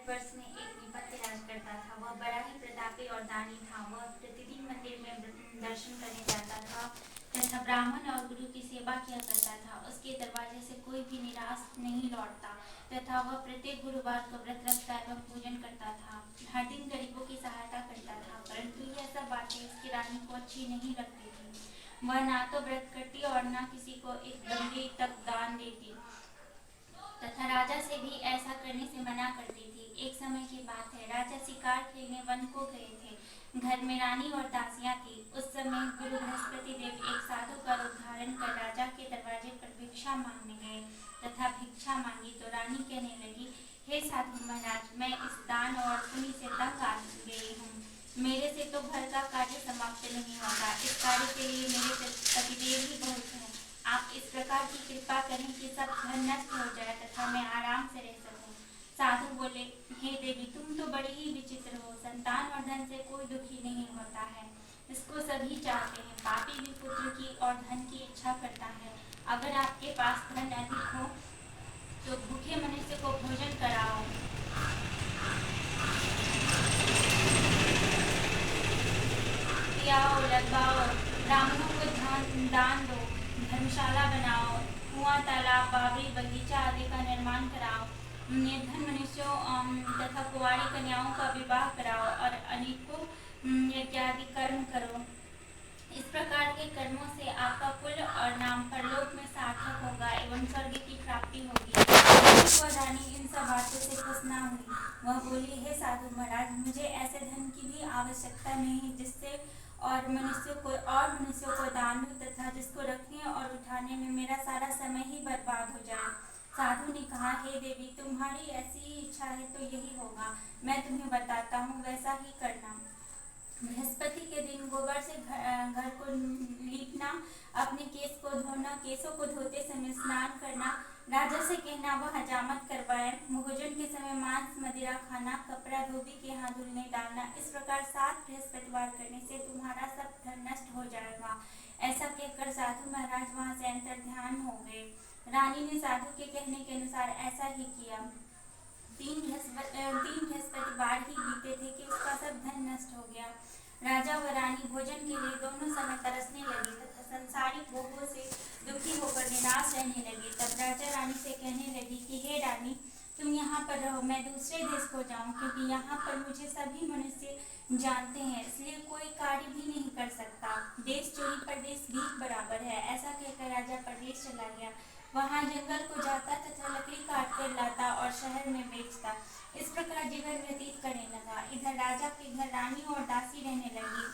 भारतवर्ष में एक विपत्ति राज करता था। वह बड़ा ही प्रतापी और दानी था। वह प्रतिदिन मंदिर में दर्शन करने जाता था तथा ब्राह्मण और गुरु की सेवा किया करता था। उसके दरवाजे से कोई भी निराश नहीं लौटता तथा वह प्रत्येक गुरुवार को व्रत रखता एवं पूजन करता था। हर दिन गरीबों की सहायता करता था, परंतु यह सब बातें उसकी रानी को अच्छी नहीं लगती थी। वह ना तो व्रत करती और न किसी को एक दंडी तक दान देती तथा राजा से भी ऐसा करने से मना करती थी। एक समय की बात है, राजा शिकार खेलने वन को गए थे। घर में रानी और दासियां थी। उस समय गुरु बृहस्पति देव एक साधु का रूप धारण कर राजा के दरवाजे पर भिक्षा मांगने गए तथा भिक्षा मांगी तो रानी कहने लगी, हे साधु महाराज, मैं इस दान और पुण्य से तंग आ गई हूँ। मेरे से तो घर का कार्य समाप्त नहीं होगा। इस कार्य के लिए मेरे पतिदेव ही बहुत हैं। आप इस प्रकार की कृपा करें कि सब धन नष्ट हो जाए तथा मैं आराम से रह सकूं। साधु बोले, हे देवी, तुम तो बड़ी ही विचित्र हो। संतान और धन से कोई दुखी नहीं होता है, इसको सभी चाहते हैं। पापी भी पुत्र की और धन की इच्छा करता है। अगर आपके पास धन अधिक हो तो भूखे मनुष्य को भोजन कराओ, पियाओ, लगवाओ, ब्राह्मणों को दान दो, धर्मशाला बनाओ, कुआं, तालाब, बावड़ी, बगीचा आदि का निर्माण कराओ, निर्धन मनुष्यों तथा कुंवारी कन्याओं का विवाह कराओ और अनेकों इत्यादि कर्म करो। इस प्रकार के कर्मों से आपका कुल और नाम परलोक में सार्थक होगा एवं स्वर्ग की प्राप्ति होगी। वह रानी इन सब बातों से खुश न हुई। वह बोली, हे साधु महाराज, मुझे ऐसे धन की भी आवश्यकता नहीं जिससे और मनुष्यों को दान दूं तथा जिसको रखने और उठाने में मेरा सारा समय ही बर्बाद हो जाए। साधु ने कहा, हे देवी, तुम्हारी ऐसी ही इच्छा है तो यही होगा। मैं तुम्हें बताता हूँ, वैसा ही करना। बृहस्पति के दिन गोबर से घर को लीपना, अपने केस को धोना, केसों को धोते समय स्नान करना, राजा से कहना वह हजामत करवाए, भोजन के समय मांस मदिरा खाना, कपड़ा धोबी के यहाँ धुलने डालना। इस प्रकार 7 बृहस्पतिवार करने से तुम्हारा सब धन नष्ट हो जाएगा। ऐसा कहकर साधु महाराज वहाँ से अंतर ध्यान हो गए। रानी ने साधु के कहने के अनुसार ऐसा ही किया। 3 बृहस्पतिवार ही बीते थे कि उसका सब धन नष्ट हो गया। राजा व रानी भोजन के लिए दोनों समय तरसने लगे तथा संसारिक भोगों से दुखी होकर निराश रहने लगे। तब राजा रानी से कहने लगी कि हे रानी, तुम यहाँ पर रहो, मैं दूसरे देश को जाऊँ, क्योंकि यहाँ पर मुझे सभी मनुष्य जानते हैं, इसलिए कोई कार्य भी नहीं कर सकता। देश चोरी परदेश भीख बराबर है। ऐसा कहकर राजा परदेश चला गया। वहाँ जंगल को जाता तथा लकड़ी काट कर लाता और शहर में बेचता। इस प्रकार जीवन व्यतीत करने लगा। इधर राजा के घर रानी और दासी रहने लगी।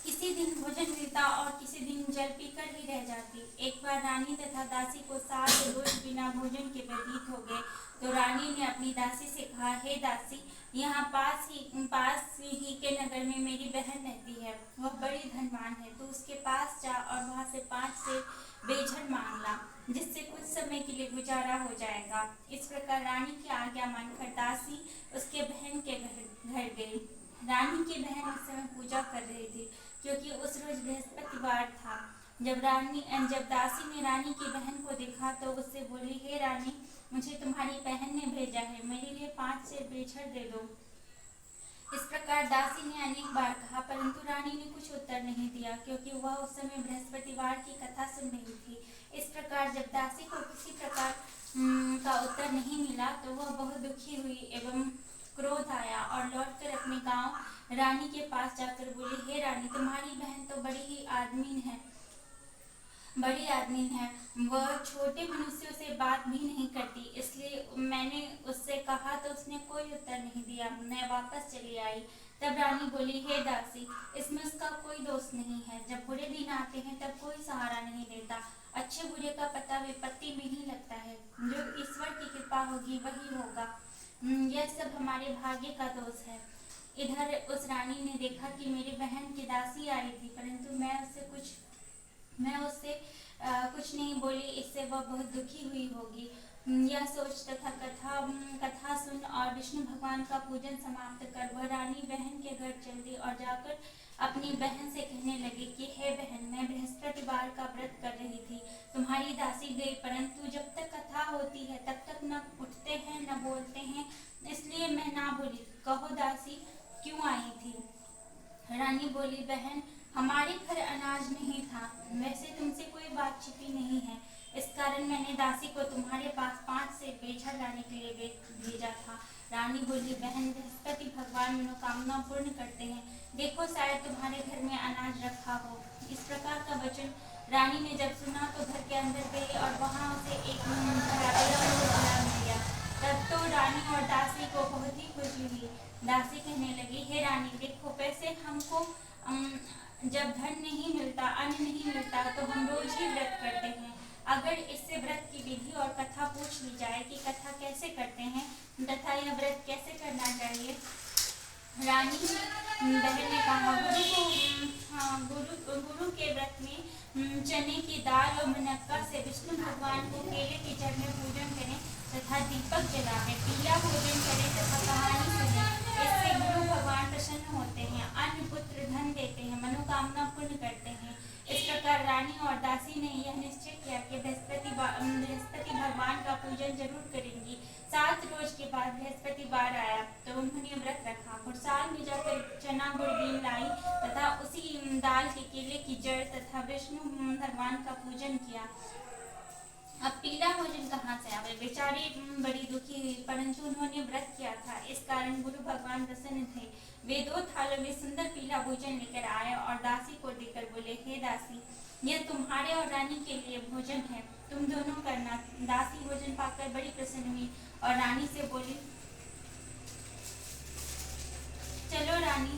किसी दिन भोजन मिलता और किसी दिन जल पीकर ही रह जाती। एक बार रानी तथा दासी को 7 रोज बिना भोजन के व्यतीत हो गए तो रानी ने अपनी दासी से कहा, हे दासी, यहाँ पास ही के नगर में मेरी बहन रहती है। वह बड़ी धनवान है। तू उसके पास जा और वहाँ से 5 से बेझर मांग ला, जिससे कुछ समय के लिए गुजारा हो जाएगा। इस प्रकार रानी की आज्ञा मानकर दासी उसके बहन के घर गई। रानी की बहन उस समय पूजा कर रही थी, क्योंकि उस रोज बृहस्पतिवार था। जब दासी ने रानी की बहन को देखा तो उससे बोली, हे रानी, मुझे तुम्हारी बहन ने भेजा है, मेरे लिए 5 से बेझर दे दो। इस प्रकार दासी ने अनेक बार कहा, परंतु रानी ने कुछ उत्तर नहीं दिया, क्योंकि वह उस समय बृहस्पतिवार की कथा सुन रही थी। इस प्रकार जब दासी को किसी प्रकार का उत्तर नहीं मिला तो वह बहुत दुखी हुई एवं क्रोध आया और लौटकर अपने गांव रानी के पास जाकर बोली, हे रानी, तुम्हारी बहन तो बड़ी आदमी है। वह छोटे मनुष्यों से बात भी नहीं करती, इसलिए मैंने उससे कहा तो उसने कोई उत्तर नहीं दिया। मैं वापस चली आई। तब रानी बोली, हे दासी, इसमें उसका कोई दोष नहीं है। जब बुरे दिन आते हैं तब कोई सहारा नहीं देता। अच्छे बुरे का पता विपत्ति में ही लगता है। जो ईश्वर की कृपा होगी वही होगा। यह सब हमारे भाग्य का दोष है। इधर उस रानी ने देखा कि मेरी बहन की दासी आई थी, परंतु मैं उससे कुछ नहीं बोली। इससे वह बहुत दुखी हुई होगी। यह सोच तथा कथा सुन और और विष्णु भगवान का पूजन समाप्त कर वह रानी बहन के घर चल दी और जाकर अपनी बहन से कहने लगी कि हे बहन, मैं बृहस्पतिवार का व्रत कर रही थी, तुम्हारी दासी गई, परंतु जब तक कथा होती है तब तक न उठते हैं न बोलते हैं, इसलिए मैं ना बोली। कहो दासी, क्यों आई थी? रानी बोली, बहन, हमारे घर अनाज नहीं था, वैसे तुमसे कोई बात छिपी नहीं है, इस कारण मैंने दासी को तुम्हारे पास 5 से बेझर लाने के लिए भेजा था। रानी बोली, बहन, बृहस्पति भगवान मनोकामना पूर्ण करते हैं, देखो शायद तुम्हारे घर में अनाज रखा हो। इस प्रकार का वचन रानी ने जब सुना तो घर के अंदर गई और वहां उसे एक घड़ा मिल गया। तब तो रानी और दासी को बहुत ही खुशी हुई। दासी कहने लगी, हे रानी, देखो, वैसे हमको जब धन नहीं मिलता, अन्न नहीं मिलता, तो हम रोज ही व्रत करते हैं। अगर इससे व्रत की विधि और कथा पूछ ली जाए कि कथा कैसे करते हैं तथा यह व्रत कैसे करना चाहिए। रानी बहन ने कहा, गुरु के व्रत में चने की दाल और मुनक्का से विष्णु भगवान को केले की जड़ में पूजन करें तथा दीपक जलाएं, पीला भोजन करें तथा कहानी सुने, इससे गुरु भगवान प्रसन्न होते हैं, अन्न पुत्र धन देते हैं, मनोकामना पूर्ण करते हैं। इस प्रकार रानी और दासी ने यह निश्चय किया कि बृहस्पति भगवान का पूजन जरूर करेंगी। 7 रोज के बाद बृहस्पतिवार आया तो उन्होंने व्रत रखा, घुड़साल में जाकर चना गुड़ बीन लाई तथा उसी दाल के केले की जड़ तथा विष्णु भगवान का पूजन किया। अब पीला भोजन कहाँ से आवे? बेचारी बड़ी दुखी हुई, परंतु उन्होंने व्रत किया था, इस कारण गुरु भगवान प्रसन्न थे। वे 2 थालों में सुंदर पीला भोजन लेकर आए और दासी को देकर बोले, हे दासी, यह तुम्हारे और रानी के लिए भोजन है, तुम दोनों करना। दासी भोजन पाकर बड़ी प्रसन्न हुई और रानी से बोली, चलो रानी,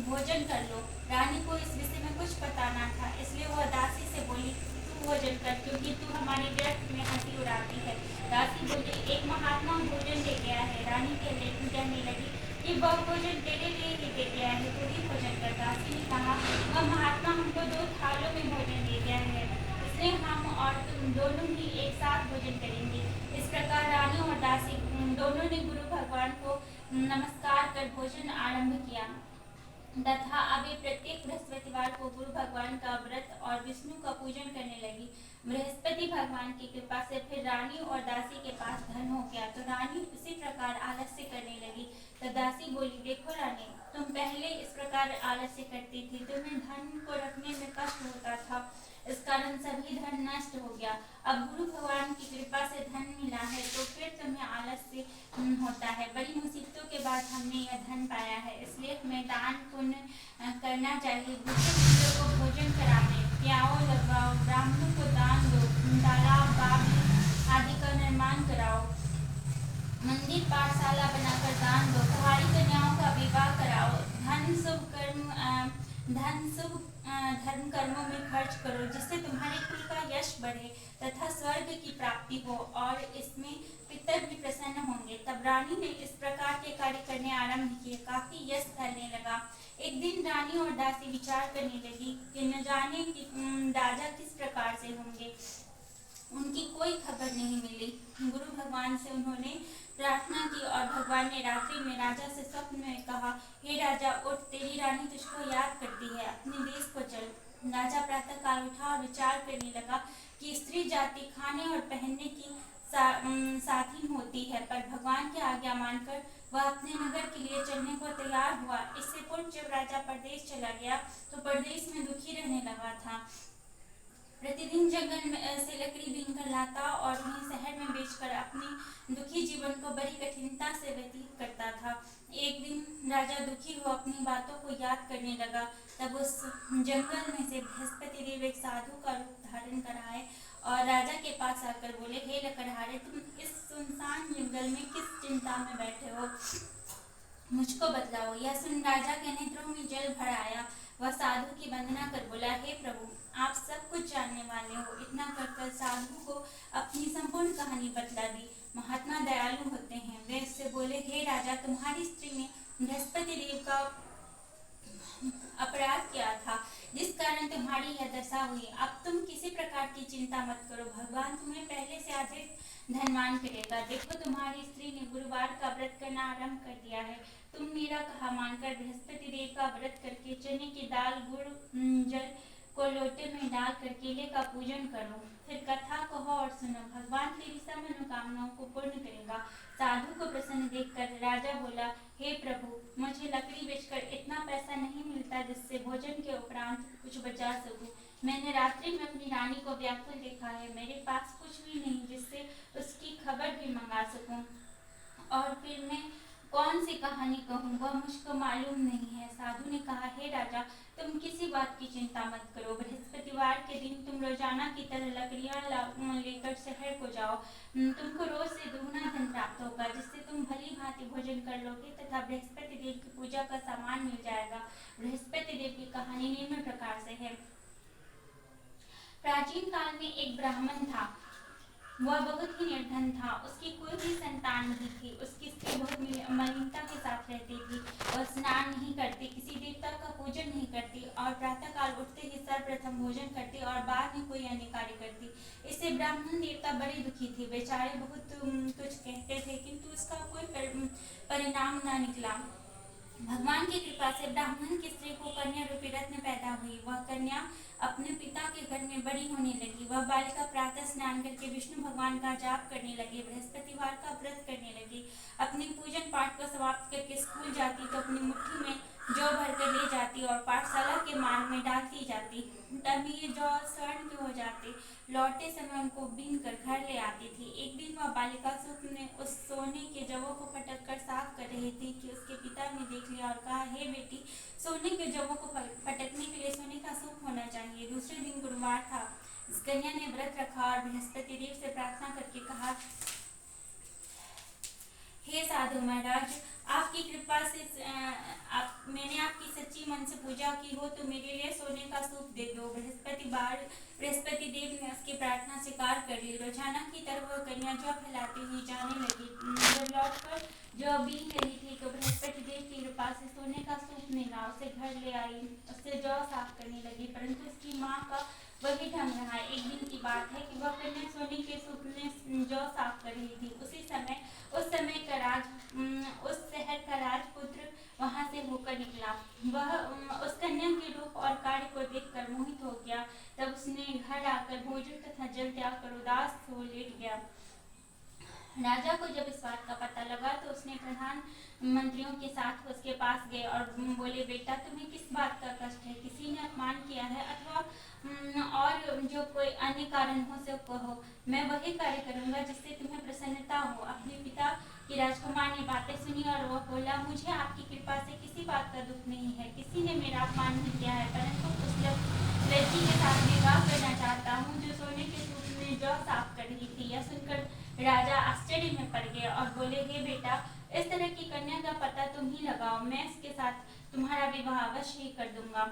भोजन कर लो। रानी को इस विषय में कुछ पता ना था, इसलिए वह दासी से बोली, भोजन कर, क्योंकि तू हमारे व्यर्थ में हंसी उड़ाती है। दासी बोली, एक महात्मा भोजन ले गया है। रानी कहने लगी कि वह भोजन तेरे लिए ही दे गया है, तू ही भोजन कर। दासी ने कहा, वह महात्मा हमको 2 थालों में भोजन दे गया है, इसलिए हम और तुम दोनों ही एक साथ भोजन करेंगे। इस प्रकार रानी और दासी दोनों ने गुरु भगवान को नमस्कार कर भोजन आरंभ किया तथा अभी प्रत्येक बृहस्पतिवार को गुरु भगवान का व्रत और विष्णु का पूजन करने लगी। बृहस्पति भगवान की कृपा से फिर रानी और दासी के पास धन हो गया तो रानी उसी प्रकार आलस्य करने लगी। तब दासी बोली, देखो रानी, तुम पहले इस प्रकार आलस्य करती थी, तुम्हें धन को रखने में कष्ट होता था, इस कारण सभी धन नष्ट हो गया। अब गुरु भगवान की कृपा से धन मिला है तो फिर तुम्हें आलस्य होता है। बड़ी मुसीबतों के बाद हमने यह धन पाया है, इसलिए हमें दान पुण्य करना चाहिए। भूखे चीजों को भोजन कराने, प्याओ लगवाओ, ब्राह्मणों को दान दो, तालाब बाग आदि का निर्माण कराओ, मंदिर पाठशाला बनाकर दान दो, कुंवारी कन्याओं का विवाह कराओ, धन शुभ धर्म कर्मों में खर्च करो, जिससे तुम्हारे कुल का यश बढ़े तथा स्वर्ग की प्राप्ति हो और इसमें पितर भी प्रसन्न होंगे। तब रानी ने इस प्रकार के कार्य करने आरंभ किए, काफी यश फैलने लगा। एक दिन रानी और दासी विचार करने लगी कि न जाने कि राजा किस प्रकार से होंगे, उनकी कोई खबर नहीं मिली। गुरु भगवान से उन्होंने प्रार्थना की और भगवान ने रात्रि में राजा से स्वप्न में कहा, हे राजा, उठ, तेरी रानी तुझको याद करती है, अपने देश को चल। राजा प्रातः काल उठा और विचार करने लगा कि स्त्री जाति खाने और पहनने की साथी होती है, पर भगवान की आज्ञा मानकर वह अपने नगर के लिए चलने को तैयार हुआ। इससे पूर्व जब राजा परदेश चला गया तो परदेश में दुखी रहने लगा था। प्रतिदिन जंगल से लकड़ी बीन कर लाता और वहीं शहर में बेचकर अपनी दुखी जीवन को बड़ी कठिनता से व्यतीत करता था। एक दिन राजा दुखी हो अपनी बातों को याद करने लगा। तब उस जंगल में से बृहस्पति देव एक साधु का रूप धारण कर आए और राजा के पास आकर बोले, हे लकड़हारे, तुम इस सुनसान जंगल में किस चिंता में बैठे हो, मुझको बतलाओ। यह सुन राजा के नेत्रों में जल भर आया। वह साधु की वंदना कर बोला, हे प्रभु, आप सब कुछ जानने वाले हो। इतना कहकर साधु को अपनी संपूर्ण कहानी बतला दी। महात्मा दयालु होते हैं। वे उससे बोले, हे राजा, तुम्हारी स्त्री ने बृहस्पति देव का अपराध किया था, जिस कारण तुम्हारी यह दशा हुई। अब तुम किसी प्रकार की चिंता मत करो, भगवान तुम्हें पहले से अधिक धनवान करेगा। देखो, तुम्हारी स्त्री ने गुरुवार का करना आरंभ कर दिया है। तुम मेरा कहा मानकर बृहस्पति देव का व्रत करके चने की दाल, गुड़, जल को लोटे में डाल कर केले का पूजन करो। फिर कथा कहो और सुनो, भगवान तेरी सब मनोकामनाओं को पूर्ण करेगा। साधु को प्रसन्न देखकर राजा बोला, हे प्रभु, मुझे लकड़ी बेचकर इतना पैसा नहीं मिलता जिससे भोजन के उपरांत कुछ बचा सकूं। मैंने रात्रि में अपनी रानी को व्याकुल देखा है। मेरे पास कुछ भी नहीं जिससे उसकी खबर भी मंगा सकूं। और फिर मैं कौन सी कहानी कहूँ, वह मुझको मालूम नहीं है। साधु ने कहा, हे राजा, तुम किसी बात की चिंता मत करो। बृहस्पतिवार के दिन तुम रोजाना की तरह लकड़ियाँ लेकर शहर को जाओ। तुमको रोज से दुगना धन प्राप्त होगा, जिससे तुम भली भांति भोजन कर लोगे तथा बृहस्पति देव की पूजा का सामान मिल जाएगा। बृहस्पति देव की कहानी निम्न प्रकार से है। प्राचीन काल में एक ब्राह्मण था। वह बहुत ही निर्धन था। उसकी कोई भी संतान नहीं थी। उसकी स्त्री बहुत मलिनता के साथ रहती थी। वह स्नान नहीं करती, किसी देवता का पूजन नहीं करती और प्रातःकाल उठते ही सर्वप्रथम भोजन करती और बाद में कोई अन्य कार्य करती। इससे ब्राह्मण देवता बड़े दुखी थे। बेचारे बहुत कुछ कहते थे, किंतु उसका कोई परिणाम न निकला। भगवान की कृपा से ब्राह्मण की स्त्री को कन्या रूपी रत्न पैदा हुई। वह कन्या अपने पिता के घर में बड़ी होने लगी। वह बालिका प्रातः स्नान करके विष्णु भगवान का जाप करने लगी, बृहस्पतिवार का व्रत करने लगी। अपने पूजन पाठ को समाप्त करके स्कूल जाती तो अपनी मुट्ठी में जौ भरकर ले जाती और पाठशाला के मार्ग में डालती जाती। तब ये जौ स्वर्ण के हो जाते। लौटते समय उनको बीन कर घर ले आती थी। एक दिन वह बालिका स्वप्न में उस सोने के जवों को फटक कर साफ कर रही थी कि उसके पिता ने देख लिया और कहा, हे बेटी, सोने के जवों को फटकने के लिए सोने का सूप होना चाहिए। दूसरे दिन गुरुवार था। इस कन्या ने व्रत रखा और बृहस्पति देव से प्रार्थना करके कहा, हे साधु महाराज, आपकी कृपा से मैंने आपकी सच्ची मन से पूजा की हो तो मेरे लिए सोने का सूप दे दो। बृहस्पति देव ने उसकी प्रार्थना स्वीकार कर ली। रोजाना की तरह वह कन्या जौ फैलाती हुई जाने लगी। जब लौटकर जौ बीन रही थी तो बृहस्पति देव की कृपा से सोने का सूप मिला। उसे घर ले आई, उससे जौ साफ करने लगी, परंतु उसकी माँ का वही ढंग रहा। एक दिन की बात है कि वह कन्या सोने के सूप में जौ साफ कर रही थी। उस समय उस शहर का राजपुत्र वहां से होकर निकला। वह उस कन्या के रूप और कार्य को देखकर मोहित हो गया। तब उसने घर आकर भोजन तथा जल त्याग कर उदास हो लेट गया। राजा को जब इस बात का पता लगा तो उसने प्रधान मंत्रियों के साथ उसके पास गए और बोले, बेटा, तुम्हें किस बात का कष्ट है? किसी ने अपमान किया है अथवा और जो कोई अन्य कारण हो सो कहो, मैं वही कार्य करूंगा जिससे तुम्हें प्रसन्नता हो। अपने पिता की राजकुमार ने बातें सुनी और वह बोला, मुझे आपकी कृपा से किसी बात का दुख नहीं है। किसी ने मेरा अपमान नहीं किया है, परंतु उस लड़की के साथ विवाह करना चाहता हूँ जो सोने के सूप में जौ साफ कर रही थी। यह सुनकर राजा आश्चर्य में पड़ गए और बोले, हे बेटा, इस तरह की कन्या का पता तुम ही लगाओ, मैं इसके साथ तुम्हारा विवाह अवश्य ही कर दूंगा।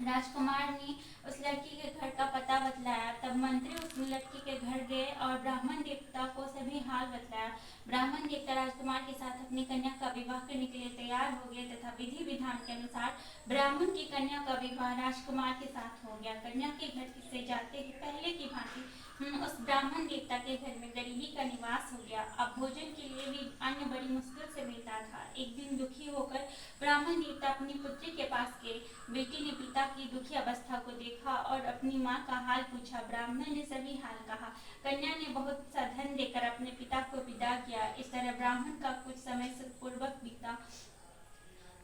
राजकुमार ने उस लड़की के घर का पता बतलाया। तब मंत्री उस लड़की के घर गए और ब्राह्मण देवता को सभी हाल बतलाया। ब्राह्मण देवता राजकुमार के साथ अपनी कन्या का विवाह करने के लिए तैयार हो गए तथा विधि विधान के अनुसार ब्राह्मण की कन्या का विवाह राजकुमार के साथ हो गया। कन्या के घर से जाते ही पहले की भांति उस ब्राह्मण देवता के घर में गरीबी का निवास हो गया। अब भोजन के लिए भी अन्न बड़ी मुश्किल से मिलता था। एक दिन दुखी होकर ब्राह्मण देवता अपनी पुत्री के पास गए। बेटी ने पिता की दुखी अवस्था को देखा और अपनी माँ का हाल पूछा। ब्राह्मण ने सभी हाल कहा। कन्या ने बहुत सा धन देकर अपने पिता को विदा किया। इस तरह ब्राह्मण का कुछ समय पूर्वक बीता।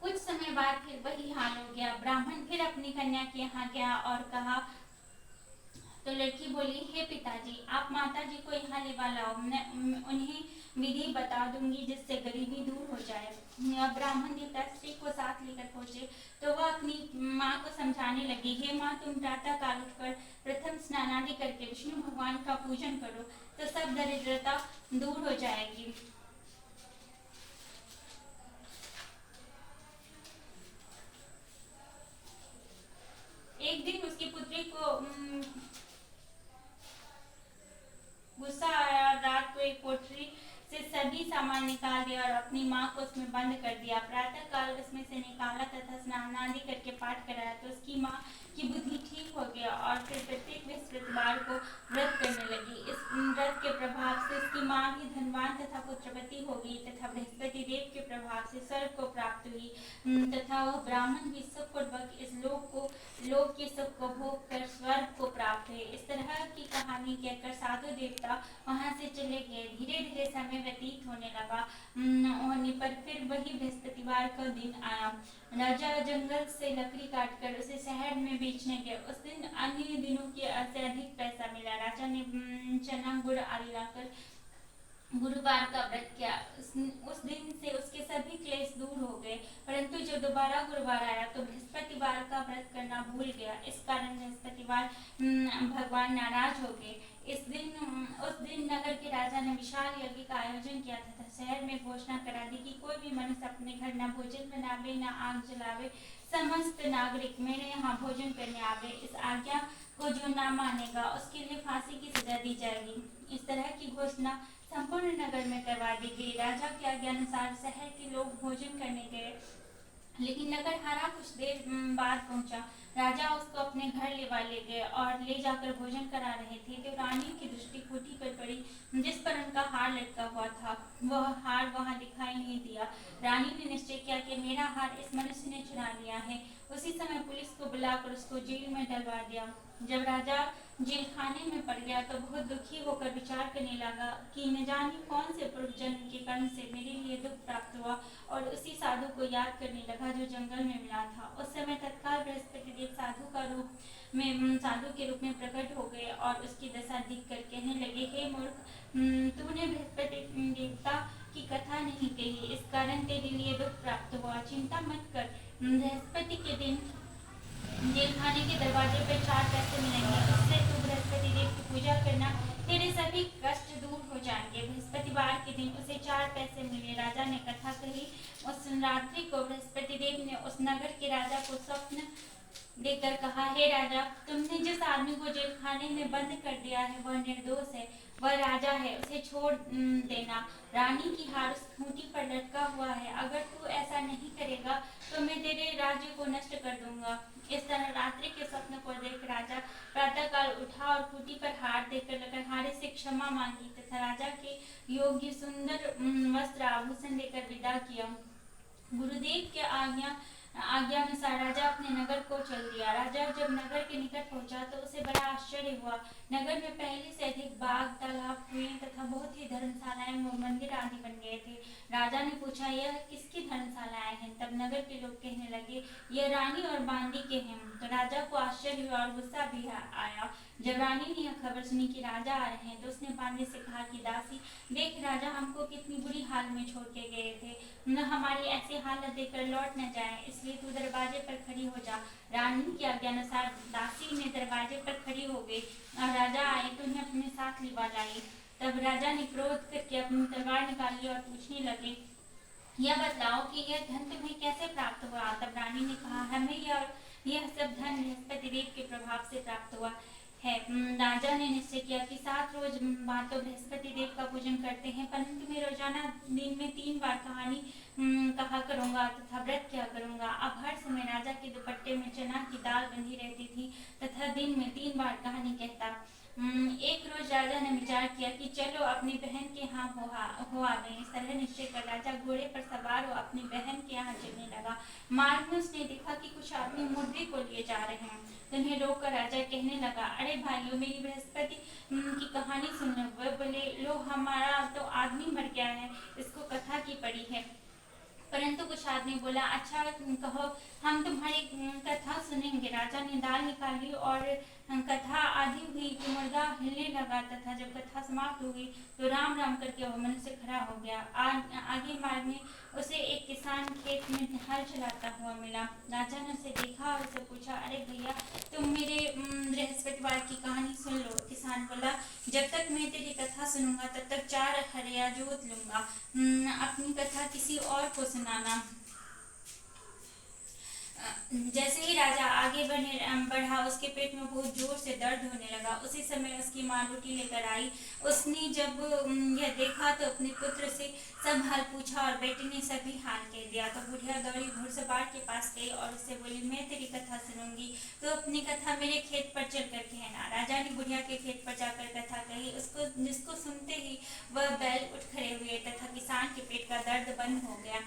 कुछ समय बाद फिर वही हाल हो गया। ब्राह्मण फिर अपनी कन्या के यहाँ गया और कहा तो लड़की बोली, हे पिताजी, आप माताजी को यहाँ ले लाओ, मैं उन्हें विधि बता दूंगी जिससे गरीबी दूर हो जाए। ब्राह्मण देवता स्त्री को साथ लेकर पहुंचे तो वह अपनी माँ को समझाने लगी, हे माँ, तुम प्रातः काल उठकर प्रथम स्नान आदि करके विष्णु भगवान का पूजन करो तो सब दरिद्रता दूर हो जाएगी। एक दिन उसकी पुत्री को गुस्सा आया। रात को एक कोठरी से सभी सामान निकाल दिया और अपनी माँ को उसमें बंद कर दिया। प्रातः काल उसमें से निकाला तथा स्नान आदि करके पाठ कराया तो उसकी माँ की बुद्धि ठीक हो गया और फिर प्रत्येक बृहस्पतिवार को व्रत करने लगी। इस व्रत के प्रभाव से उसकी माँ भी धनवान तथा पुत्रवती हो गई तथा बृहस्पति देव के प्रभाव से स्वर्ग को प्राप्त हुई तथा वह ब्राह्मण भी सुखपूर्वक इस लोक के सुख को भोग कर स्वर्ग को प्राप्त हुए। इस तरह की कहानी कहकर साधु देवता वहां से चले गए। धीरे धीरे समय व्यतीत होने लगा होने पर फिर वही बृहस्पतिवार का दिन आया। राजा जंगल से लकड़ी काटकर उसे शहर में बेचने गए। उस दिन अन्य दिनों के से अधिक पैसा मिला। राजा ने चना गुड़ आदि लाकर गुरुवार का व्रत किया। उस दिन से उसके सभी क्लेश दूर हो गए, परंतु जब दोबारा गुरुवार आया तो बृहस्पतिवार का व्रत करना भूल गया। इस कारण बृहस्पतिवार भगवान नाराज हो गए। उस दिन नगर के राजा ने विशाल यज्ञ का आयोजन किया तथा शहर में घोषणा करा दी कि कोई भी मनुष्य अपने घर न भोजन बनावे न आग जलावे, समस्त नागरिक मेरे यहाँ भोजन करने आवे। इस आज्ञा को जो न मानेगा उसके लिए फांसी की सजा दी जाएगी। इस तरह की घोषणा संपूर्ण नगर में करवा दी गई। राजा के आज्ञानुसार शहर के लोग भोजन करने गए, लेकिन नगर हारा कुछ देर बाद पहुंचा। राजा उसको अपने घर ले गए और ले जाकर भोजन करा रहे थे तो रानी की दृष्टि खूंटी पर पड़ी, जिस पर उनका हार लटका हुआ था। वह हार वहां दिखाई नहीं दिया। रानी ने निश्चय किया कि मेरा हार इस मनुष्य ने चुरा लिया है। उसी समय पुलिस को बुलाकर उसको जेल में डलवा दिया। जब राजा जेल खाने में पड़ गया तो बहुत दुखी होकर विचार करने लगा कि न जाने कौन से पूर्व जन्म के कर्म से मेरे लिए दुख प्राप्त हुआ, और उसी साधु को याद करने लगा जो जंगल में मिला था। उस समय तत्काल बृहस्पति देव साधु के रूप में प्रकट हो गए और उसकी दशा देख कर कहने लगे, हे मूर्ख, तूने बृहस्पति देवता की कथा नहीं कही, इस कारण तेरे लिए दुख प्राप्त हुआ। चिंता मत कर, बृहस्पति के दिन जेल खाने के दरवाजे पर 4 पैसे मिलेंगे, उससे तू बृहस्पति देव की पूजा करना, तेरे सभी कष्ट दूर हो जाएंगे। बृहस्पतिवार के दिन उसे 4 पैसे मिले। राजा ने कथा कही। उस रात्रि को बृहस्पति देव ने उस नगर के राजा को स्वप्न देकर कहा, हे राजा, तुमने जिस आदमी को जेल खाने में बंद कर दिया है वह निर्दोष है, वह राजा है, उसे छोड़ देना। रानी की हार उस खूंटी पर लटका हुआ है। अगर तू ऐसा नहीं करेगा तो मैं तेरे राज्य को नष्ट कर दूंगा। इस तरह रात्रि के स्वप्न को देख राजा प्रातःकाल उठा और खूंटी पर हार देकर लकड़हारे से क्षमा मांगी तथा राजा के योग्य सुंदर वस्त्र आभूषण देकर विदा किया। गुरुदेव के आज्ञानुसार राजा अपने नगर को चल दिया। राजा जब नगर के निकट पहुंचा तो उसे बड़ा आश्चर्य हुआ। नगर में पहले से अधिक बाग, तालाब, कुएं तथा बहुत ही धर्मशालाएं व मंदिर आदि बन गए थे। राजा ने पूछा, यह किसकी धर्मशालाएं हैं? तब नगर के लोग कहने लगे, यह रानी और बांदी के हैं। तो राजा को आश्चर्य हुआ और गुस्सा भी आया। जब रानी ने यह खबर सुनी कि राजा आ रहे हैं तो उसने बांदी से कहा कि दासी, देख, राजा हमको कितनी बुरी हाल में छोड़ के गए थे, न हमारी ऐसी हालत देखकर लौट न जाए, इसलिए तू दरवाजे पर खड़ी हो जा। रानी के आज्ञानुसार दासी ने दरवाजे पर खड़ी हो गई और राजा आए तो उन्हें अपने साथ लिवा लाई। तब राजा ने क्रोध करके अपनी तलवार निकाली और पूछने लगे, यह बतलाओ कि यह धन तुम्हें कैसे प्राप्त हुआ? तब रानी ने कहा, हमें यह सब धन बृहस्पति देव के प्रभाव से प्राप्त हुआ है। राजा ने निश्चय किया कि 7 रोज बाद तो बृहस्पति देव का पूजन करते हैं, परंतु मैं रोजाना दिन में 3 बार कहानी कहा करूंगा तथा व्रत किया करूंगा। अब हर समय राजा के दुपट्टे में चना की दाल बंधी रहती थी तथा दिन में 3 बार कहानी कहता। एक रोज राजा ने विचार किया कि चलो अपनी बहन के यहाँ हो आवे। इस तरह निश्चय कर राजा घोड़े पर सवार हो अपनी बहन के यहाँ चलने लगा। मार्ग में उसने देखा कि कुछ आदमी मुर्दे को लिए जा रहे हैं, तो उन्हें रोककर राजा कहने लगा, अरे भाइयों, मेरी बृहस्पति की कहानी सुन लो। वे बोले, लो, हमारा तो आदमी मर गया है, इसको कथा की पड़ी है। परंतु कुछ आदमी बोला, अच्छा कहो, हम तुम्हारी कथा सुनेंगे। राजा ने दाल निकाली और कथा आधी हुई कि मुर्गा हिलने लगा तथा जब कथा समाप्त हो गई तो राम राम करके वह मनुष्य खड़ा हो गया। आगे मार्ग में उसे एक किसान खेत में हल चलाता हुआ मिला। राजा ने उसे देखा और उसे पूछा, अरे भैया, तुम मेरे बृहस्पतिवार की कहानी सुन लो। किसान बोला, जब तक मैं तेरी कथा सुनूंगा तब तक 4 हरिया जोत लूंगा, अपनी कथा किसी और को सुनाना। जैसे ही राजा आगे बढ़ा, उसके पेट में बहुत जोर से दर्द होने लगा। उसी समय उसकी माँ रोटी लेकर आई। उसने जब यह देखा तो अपने पुत्र से सब हाल पूछा और बेटे ने सभी हाल कह दिया। तो बुढ़िया दौड़ी घुड़सवार के पास गई और उससे बोली, मैं तेरी कथा सुनूंगी, तो अपनी कथा मेरे खेत पर चल कर कहना। राजा ने बुढ़िया के खेत पर जाकर कथा कही। उसको जिसको सुनते ही वह बैल उठ खड़े हुए तथा किसान के पेट का दर्द बंद हो गया।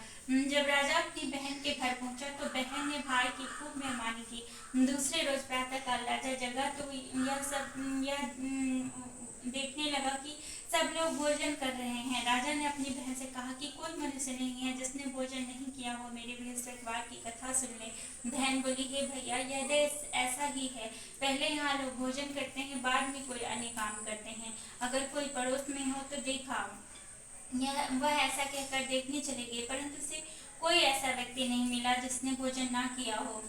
जब राजा अपनी बहन के घर पहुंचा तो बहन ने भाई की खूब मेहमानी की। दूसरे रोज प्रातः काल राजा जगा तो यह देखने लगा कि सब लोग भोजन कर रहे हैं। राजा ने अपनी बहन से कहा कि कोई मनुष्य नहीं है जिसने भोजन नहीं किया हो, मेरे बृहस्पतिवार की कथा सुन ले। बहन बोली, हे भैया, यह देश ऐसा ही है, पहले यहाँ लोग भोजन करते हैं, बाद में कोई अन्य काम करते हैं। अगर कोई पड़ोस में हो तो देखा। वह ऐसा कहकर देखने चले गए, परंतु उसे कोई ऐसा व्यक्ति नहीं मिला जिसने भोजन ना किया हो।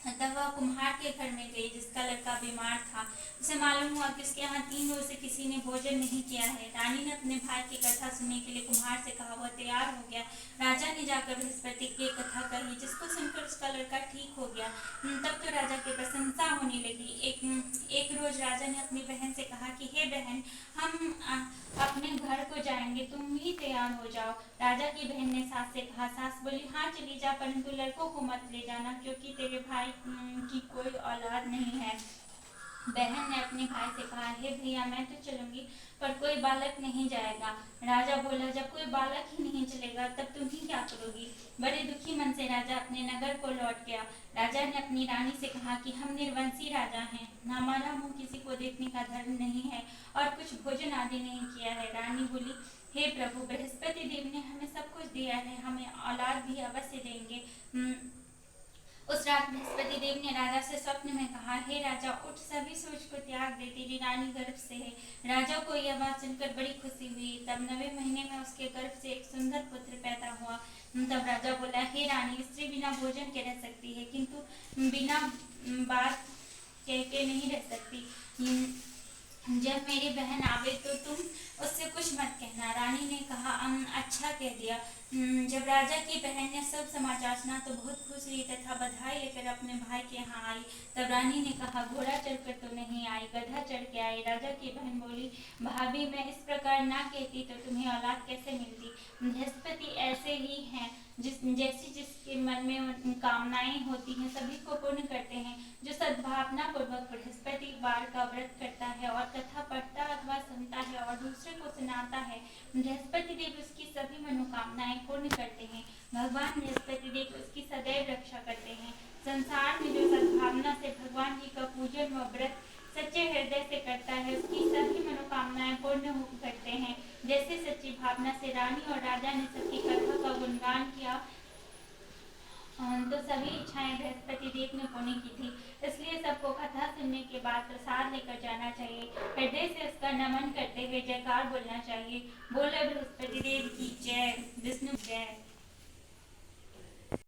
तब वह कुम्हार के घर में गई जिसका लड़का बीमार था। उसे मालूम हुआ कि उसके यहाँ 3 रोज से किसी ने भोजन नहीं किया है। रानी ने अपने भाई की कथा सुनने के लिए कुम्हार से कहा। वह तैयार हो गया। राजा ने जाकर बृहस्पति की कथा कही, जिसको सुनकर उसका लड़का ठीक हो गया। तब तो राजा की प्रशंसा होने लगी। एक रोज राजा ने अपनी बहन से कहा कि हे बहन, हम अपने घर को जाएंगे, तुम भी तैयार हो जाओ। राजा की बहन ने सास से कहा। सास बोली, हाँ चली जा, परंतु लड़कों को मत ले जाना, क्योंकि तेरे भाई की कोई औलाद नहीं है। बहन ने अपने भाई से कहा, हे भैया, मैं तो चलूंगी, पर कोई बालक नहीं जाएगा। राजा बोला, जब कोई बालक ही नहीं चलेगा तब तुम ही क्या करोगी। बड़े दुखी मन से राजा अपने नगर को लौट गया। राजा ने अपनी रानी से कहा कि हम निर्वंशी राजा हैं, हमारा मुंह किसी को देखने का धर्म नहीं है और कुछ भोजन आदि नहीं किया है। रानी बोली, हे प्रभु, बृहस्पति देव ने हमें सब कुछ दिया है, हमें औलाद भी अवश्य देंगे। उस रात बृहस्पति देव ने राजा से स्वप्न में कहा, हे राजा, उठ, सभी सोच को त्याग दे, तेरी रानी गर्भ से है। राजा को यह बात सुनकर बड़ी खुशी हुई। तब 9वें महीने में उसके गर्भ से एक सुंदर पुत्र पैदा हुआ। तब राजा बोला, हे रानी, स्त्री बिना भोजन के रह सकती है, किंतु बिना बात कह के नहीं रह सकती। जब मेरी बहन आवे तो तुम उससे कुछ मत कहना। रानी ने कहा, अच्छा कह दिया। जब राजा की बहन ने सब समाचार सुना तो बहुत खुश हुई तथा बधाई लेकर अपने भाई के यहाँ आई। तब रानी ने कहा, घोड़ा चढ़कर तो नहीं आई, गधा चढ़ के आई। राजा की बहन बोली, भाभी, मैं इस प्रकार ना कहती तो तुम्हें औलाद कैसे मिलती। बृहस्पति ऐसे ही हैं, जैसी जिसके मन में कामनाएं होती हैं सभी को पूर्ण करते हैं। जो सद्भावना पूर्वक बृहस्पतिवार का व्रत करता है और कथा पढ़ता अथवा सुनता है और दूसरे को सुनाता है, बृहस्पति देव उसकी सभी मनोकामनाएं पूर्ण करते हैं। भगवान बृहस्पति देव उसकी सदैव रक्षा करते हैं। संसार में जो सद्भावना से भगवान जी का पूजन व व्रत सच्चे हृदय से करता है, उसकी सभी मनोकामनाएं पूर्ण करते हैं। जैसे सच्ची भावना से रानी और राजा ने सबकी कथा का गुणगान किया, तो सभी इच्छाएं बृहस्पति देव ने पूर्ण की थी। इसलिए सबको कथा सुनने के बाद प्रसाद लेकर जाना चाहिए। हृदय से उसका नमन करते हुए जयकार बोलना चाहिए। बोलो बृहस्पति देव की जय, विष्णु जय।